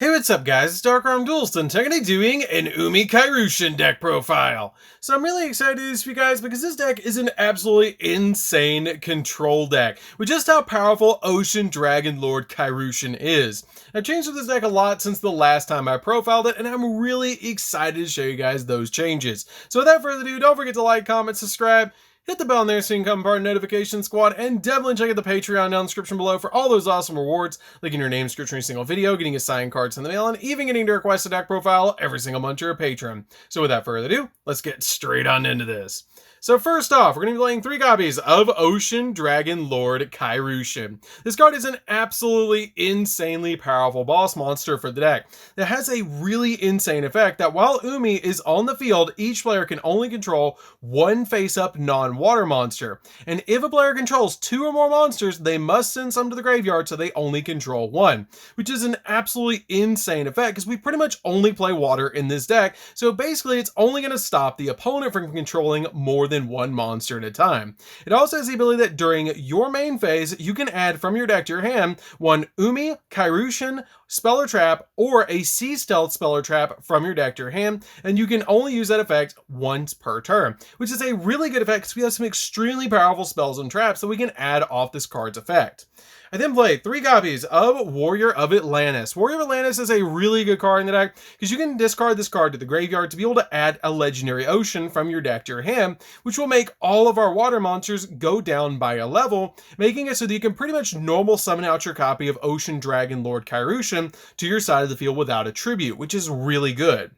Hey, what's up guys, it's DarkArmedDuelist and today doing an Kairyu-Shin deck profile. So I'm really excited to do this for you guys because this deck is an absolutely insane control deck with just how powerful Ocean Dragon Lord Kairyu-Shin is. I've changed with this deck a lot since the last time I profiled it, and I'm really excited to show you guys those changes. So without further ado, don't forget to like, comment, subscribe, hit the bell in there so you can become part of the notification squad, and definitely check out the Patreon down in the description below for all those awesome rewards, like in your name description in a single video, getting a signed cards in the mail, and even getting to request a deck profile every single month you're a patron. So without further ado, let's get straight on into this. So first off, we're going to be playing 3 copies of Ocean Dragon Lord Kairyu-Shin. This card is an absolutely insanely powerful boss monster for the deck that has a really insane effect that while Umi is on the field, each player can only control one face-up non-water monster. And if a player controls 2 or more monsters, they must send some to the graveyard so they only control 1, which is an absolutely insane effect because we pretty much only play water in this deck. So basically it's only going to stop the opponent from controlling more than 1 monster at a time. It also has the ability that during your main phase, you can add from your deck to your hand 1 Umi, Kairyu-Shin, spell or trap, or a Sea Stealth spell or trap from your deck to your hand, and you can only use that effect once per turn, which is a really good effect because we have some extremely powerful spells and traps that we can add off this card's effect. I then played 3 copies of Warrior of Atlantis. Warrior of Atlantis is a really good card in the deck because you can discard this card to the graveyard to be able to add a legendary ocean from your deck to your hand, which will make all of our water monsters go down by a level, making it so that you can pretty much normal summon out your copy of Ocean Dragon Lord Kairyu-Shin to your side of the field without a tribute, which is really good.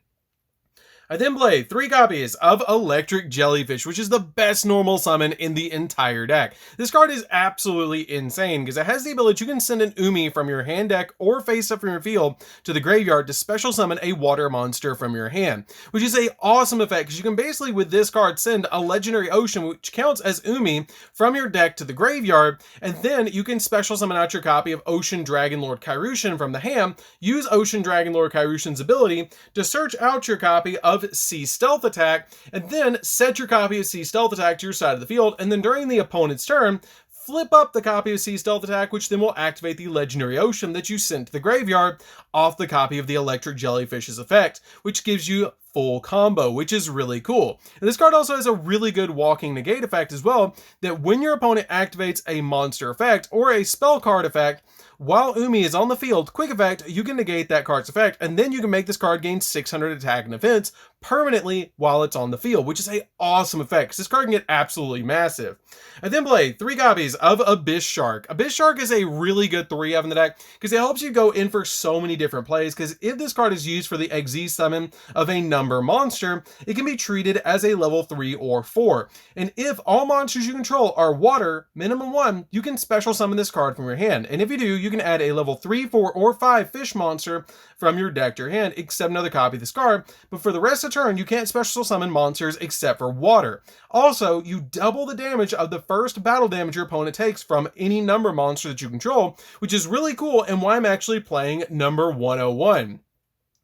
I then played 3 copies of Electric Jellyfish, which is the best normal summon in the entire deck. This card is absolutely insane because it has the ability you can send an Umi from your hand deck or face up from your field to the graveyard to special summon a water monster from your hand, which is a awesome effect because you can basically with this card send a legendary ocean which counts as Umi from your deck to the graveyard, and then you can special summon out your copy of Ocean Dragon Lord Kairyu-Shin from the hand, use Ocean Dragon Lord Kairyu-Shin's ability to search out your copy of Sea Stealth Attack, and then set your copy of Sea Stealth Attack to your side of the field, and then during the opponent's turn, flip up the copy of Sea Stealth Attack, which then will activate the legendary ocean that you sent to the graveyard off the copy of the Electric Jellyfish's effect, which gives you full combo, which is really cool. And this card also has a really good walking negate effect as well, that when your opponent activates a monster effect or a spell card effect, while Umi is on the field, quick effect, you can negate that card's effect, and then you can make this card gain 600 attack and defense permanently while it's on the field, which is an awesome effect because this card can get absolutely massive. I then played 3 copies of Abyss Shark. Abyss Shark is a really good 3-of in the deck because it helps you go in for so many different plays, because if this card is used for the XZ summon of a number monster, it can be treated as a level 3 or 4. And if all monsters you control are water, minimum 1, you can special summon this card from your hand. And if you do, you can add a level 3, 4, or 5 fish monster from your deck to your hand, except another copy of this card. But for the rest of the turn, you can't special summon monsters except for water. Also, you double the damage of the first battle damage your opponent takes from any number monster that you control, which is really cool and why I'm actually playing number 101.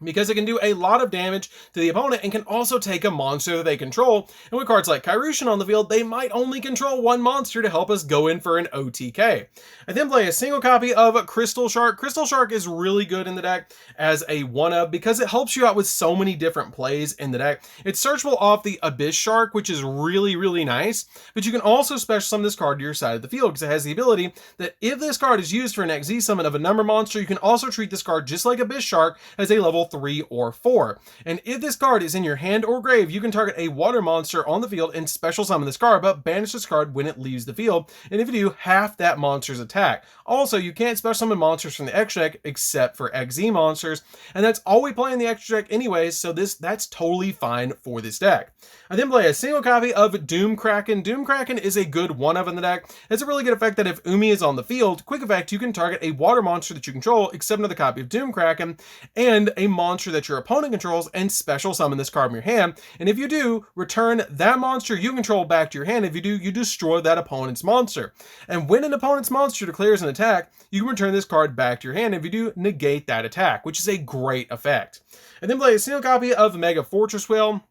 Because it can do a lot of damage to the opponent and can also take a monster that they control. And with cards like Kairyu-Shin on the field, they might only control 1 monster to help us go in for an OTK. I then play a single copy of Crystal Shark. Crystal Shark is really good in the deck as a 1-of because it helps you out with so many different plays in the deck. It's searchable off the Abyss Shark, which is really, really nice. But you can also special summon this card to your side of the field because it has the ability that if this card is used for an XZ summon of a number monster, you can also treat this card just like Abyss Shark as a level 3 or 4. And if this card is in your hand or grave, you can target a water monster on the field and special summon this card, but banish this card when it leaves the field. And if you do, half that monster's attack. Also, you can't special summon monsters from the extra deck except for XZ monsters, and that's all we play in the extra deck anyways, so that's totally fine for this deck. I then play a single copy of Doom Kraken. Doom Kraken is a good 1-of in the deck. It's a really good effect that if Umi is on the field, quick effect, you can target a water monster that you control, except another copy of Doom Kraken, and a monster that your opponent controls, and special summon this card from your hand. And if you do, return that monster you control back to your hand. If you do, you destroy that opponent's monster. And when an opponent's monster declares an attack, you can return this card back to your hand. If you do, negate that attack, which is a great effect. And then play a single copy of Mega Fortress Whale.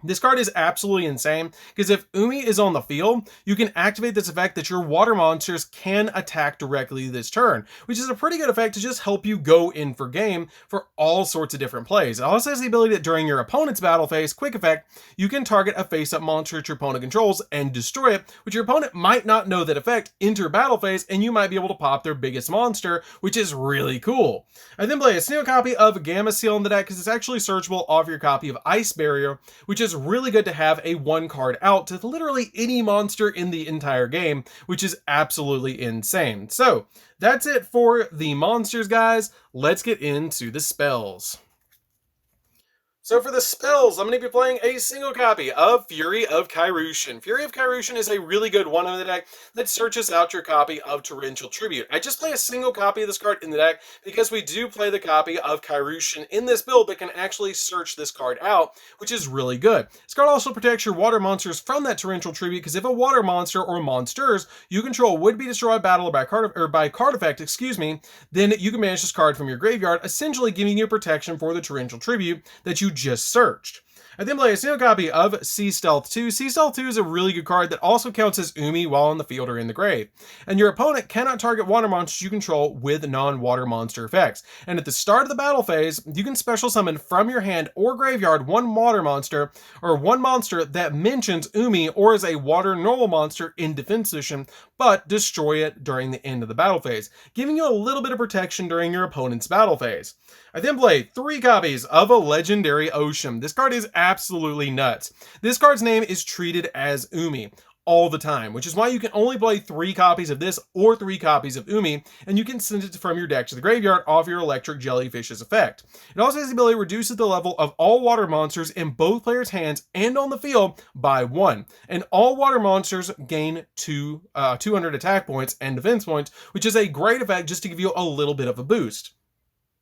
This card is absolutely insane because if Umi is on the field, you can activate this effect that your water monsters can attack directly this turn, which is a pretty good effect to just help you go in for game for all sorts of different plays. It also has the ability that during your opponent's battle phase, quick effect, you can target a face-up monster that your opponent controls and destroy it, which your opponent might not know that effect, enter battle phase, and you might be able to pop their biggest monster, which is really cool. I then play a single copy of Gamma Seal in the deck because it's actually searchable off your copy of Ice Barrier, which is really good to have a one card out to literally any monster in the entire game, which is absolutely insane. So that's it for the monsters, guys. Let's get into the spells. So for the spells, I'm going to be playing a single copy of Fury of Kairyu-Shin. Fury of Kairyu-Shin is a really good one in the deck that searches out your copy of Torrential Tribute. I just play a single copy of this card in the deck because we do play the copy of Kairyu-Shin in this build that can actually search this card out, which is really good. This card also protects your water monsters from that Torrential Tribute because if a water monster or monsters you control would be destroyed by battle or by card effect, then you can banish this card from your graveyard, essentially giving you protection for the Torrential Tribute that you just searched. I then play a single copy of Sea Stealth 2. Sea Stealth 2 is a really good card that also counts as Umi while on the field or in the grave. And your opponent cannot target water monsters you control with non-water monster effects. And at the start of the battle phase, you can special summon from your hand or graveyard one water monster or one monster that mentions Umi or is a water normal monster in defense position, but destroy it during the end of the battle phase, giving you a little bit of protection during your opponent's battle phase. I then play 3 copies of a Legendary Ocean. This card is absolutely nuts. This card's name is treated as Umi all the time, which is why you can only play 3 copies of this or 3 copies of Umi, and you can send it from your deck to the graveyard off your Electric Jellyfish's effect. It also has the ability to reduce the level of all water monsters in both players' hands and on the field by 1, and all water monsters gain 200 attack points and defense points, which is a great effect just to give you a little bit of a boost.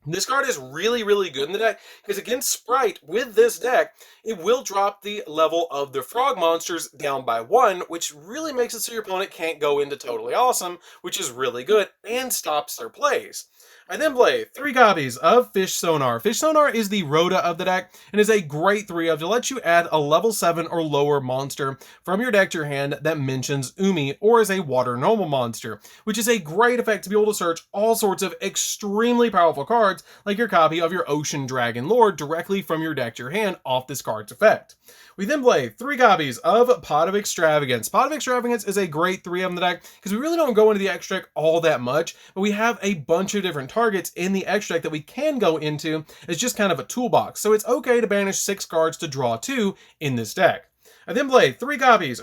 This card is really, really good in the deck because against Sprite with this deck, it will drop the level of the frog monsters down by 1, which really makes it so your opponent can't go into Totally Awesome, which is really good and stops their plays. I then play 3 copies of Fish Sonar. Fish Sonar is the Rhoda of the deck and is a great 3-of to let you add a level 7 or lower monster from your deck to your hand that mentions Umi or is a water normal monster, which is a great effect to be able to search all sorts of extremely powerful cards like your copy of your Ocean Dragon Lord directly from your deck to your hand off this card's effect. We then play 3 copies of Pot of Extravagance. Pot of Extravagance is a great 3-of in the deck because we really don't go into the extra deck all that much, but we have a bunch of different targets in the extra deck that we can go into as just kind of a toolbox. So it's okay to banish 6 cards to draw 2 in this deck. I then play 2 copies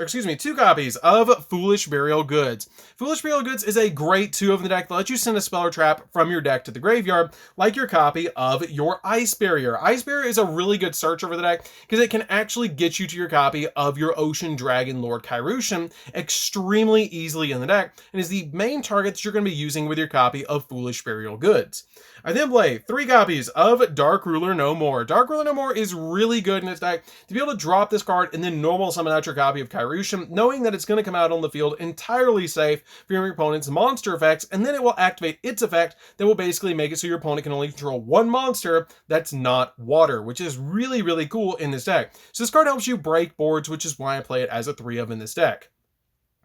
of Foolish Burial Goods. Foolish Burial Goods is a great 2-of in the deck that lets you send a spell or trap from your deck to the graveyard, like your copy of your Ice Barrier. Ice Barrier is a really good search over the deck because it can actually get you to your copy of your Ocean Dragon Lord Kairyu-Shin extremely easily in the deck, and is the main target that you're going to be using with your copy of Foolish Burial Goods. I then play 3 copies of Dark Ruler No More. Dark Ruler No More is really good in this deck to be able to drop this card and then normal summon out your copy of Kairyu-Shin, knowing that it's going to come out on the field entirely safe for your opponent's monster effects, and then it will activate its effect that will basically make it so your opponent can only control 1 monster that's not water, which is really, really cool in this deck. So this card helps you break boards, which is why I play it as a 3-of in this deck.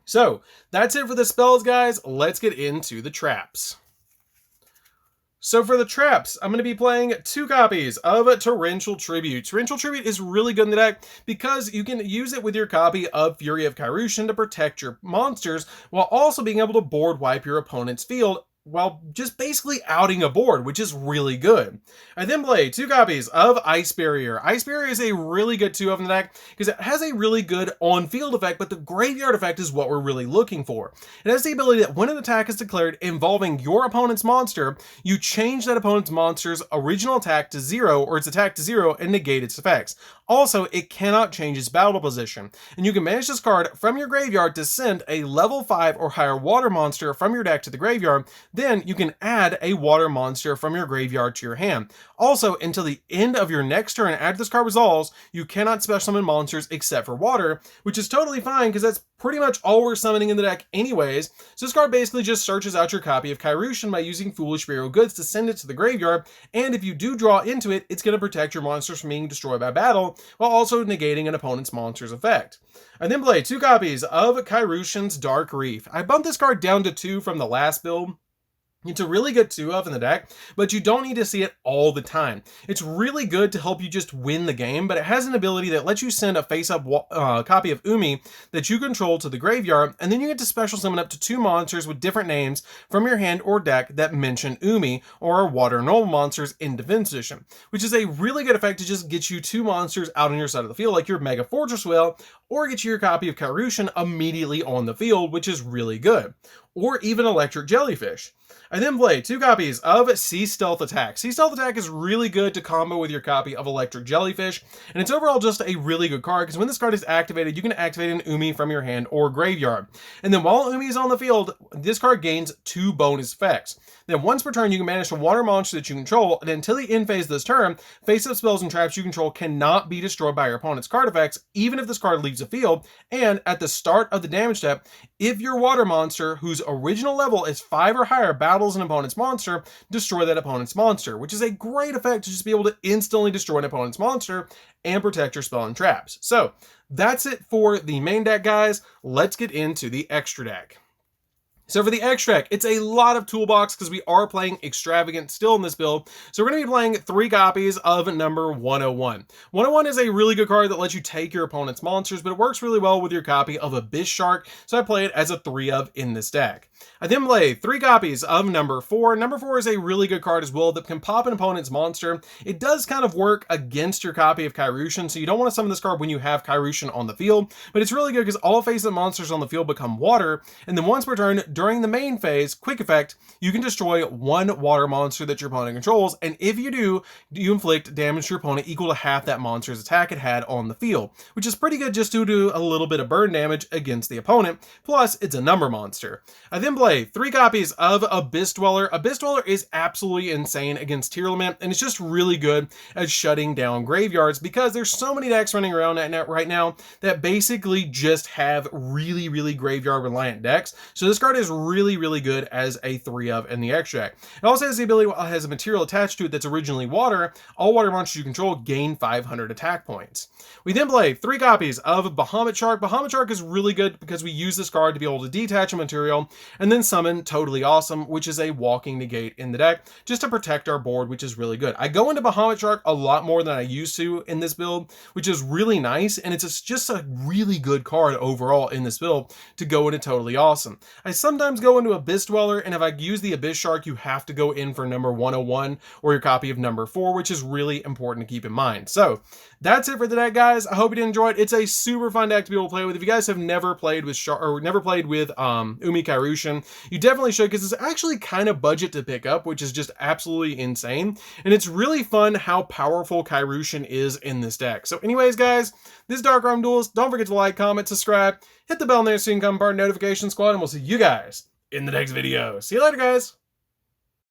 So that's it for the spells, guys. Let's get into the traps. So for the traps, I'm going to be playing 2 copies of Torrential Tribute. Torrential Tribute is really good in the deck because you can use it with your copy of Fury of Kairyu-Shin to protect your monsters while also being able to board wipe your opponent's field while just basically outing a board, which is really good. I then play 2 copies of Ice Barrier. Ice Barrier is a really good 2-of in the deck because it has a really good on-field effect, but the graveyard effect is what we're really looking for. It has the ability that when an attack is declared involving your opponent's monster, you change that opponent's monster's original attack to 0 or its attack to 0 and negate its effects. Also, it cannot change its battle position, and you can manage this card from your graveyard to send a level 5 or higher water monster from your deck to the graveyard then you can add a water monster from your graveyard to your hand. Also, until the end of your next turn after this card resolves, you cannot special summon monsters except for water, which is totally fine because that's pretty much all we're summoning in the deck anyways. So this card basically just searches out your copy of Kairyu-Shin by using Foolish Burial Goods to send it to the graveyard, and if you do draw into it, it's going to protect your monsters from being destroyed by battle, while also negating an opponent's monster's effect. I then play 2 copies of Kairyu-Shin's Dark Reef. I bumped this card down to 2 from the last build. It's a really good 2-of in the deck, but you don't need to see it all the time. It's really good to help you just win the game, but it has an ability that lets you send a face-up copy of Umi that you control to the graveyard, and then you get to special summon up to 2 monsters with different names from your hand or deck that mention Umi, or water normal monsters in Defense Edition, which is a really good effect to just get you 2 monsters out on your side of the field, like your Mega Fortress Whale, or get you your copy of Kairyu-Shin immediately on the field, which is really good. Or even Electric Jellyfish. I then play 2 copies of Sea Stealth Attack. Sea Stealth Attack is really good to combo with your copy of Electric Jellyfish, and it's overall just a really good card because when this card is activated, you can activate an Umi from your hand or graveyard. And then while Umi is on the field, this card gains 2 bonus effects. Then once per turn, you can banish a water monster that you control, and until the end phase of this turn, face-up spells and traps you control cannot be destroyed by your opponent's card effects, even if this card leaves the field. And at the start of the damage step, if your water monster, whose original level is 5 or higher, battles an opponent's monster, destroy that opponent's monster, which is a great effect to just be able to instantly destroy an opponent's monster and protect your spell and traps. So that's it for the main deck, guys. Let's get into the extra deck. So for the extra deck, it's a lot of toolbox because we are playing Extravagant still in this build. So we're going to be playing 3 copies of number 101. 101 is a really good card that lets you take your opponent's monsters, but it works really well with your copy of Abyss Shark, so I play it as a 3-of in this deck. I then play 3 copies of number 4. Number 4 is a really good card as well that can pop an opponent's monster. It does kind of work against your copy of Kairyu-Shin, so you don't want to summon this card when you have Kairyu-Shin on the field, but it's really good because all face-up monsters on the field become water, and then once per turn, during the main phase, quick effect, you can destroy 1 water monster that your opponent controls, and if you do, you inflict damage to your opponent equal to half that monster's attack it had on the field, which is pretty good just due to a little bit of burn damage against the opponent, plus it's a number monster. I then play 3 copies of Abyss Dweller. Abyss Dweller is absolutely insane against Tearlament, and it's just really good at shutting down graveyards because there's so many decks running around right now that basically just have really, really graveyard reliant decks. So this card is really good as a 3-of in the extract. It also has the ability, has a material attached to it that's originally water. All water monsters you control gain 500 attack points. We then play 3 copies of Bahamut Shark. Bahamut Shark is really good because we use this card to be able to detach a material and then summon Totally Awesome, which is a walking negate in the deck, just to protect our board, which is really good. I go into Bahamut Shark a lot more than I used to in this build, which is really nice, and it's just a really good card overall in this build to go into Totally Awesome. I sometimes go into Abyss Dweller, and if I use the Abyss Shark, you have to go in for number 101 or your copy of number 4, which is really important to keep in mind. So that's it for the deck, guys. I hope you did enjoy it. It's a super fun deck to be able to play with. If you guys have never played with Umi Kairyu-Shin, you definitely should, because it's actually kind of budget to pick up, which is just absolutely insane. And it's really fun how powerful Kairyu-Shin is in this deck. So anyways, guys, this is DarkArmedDuelist. Don't forget to like, comment, subscribe, hit the bell there so you can become part of Notification Squad, and we'll see you guys in the next video. See you later, guys.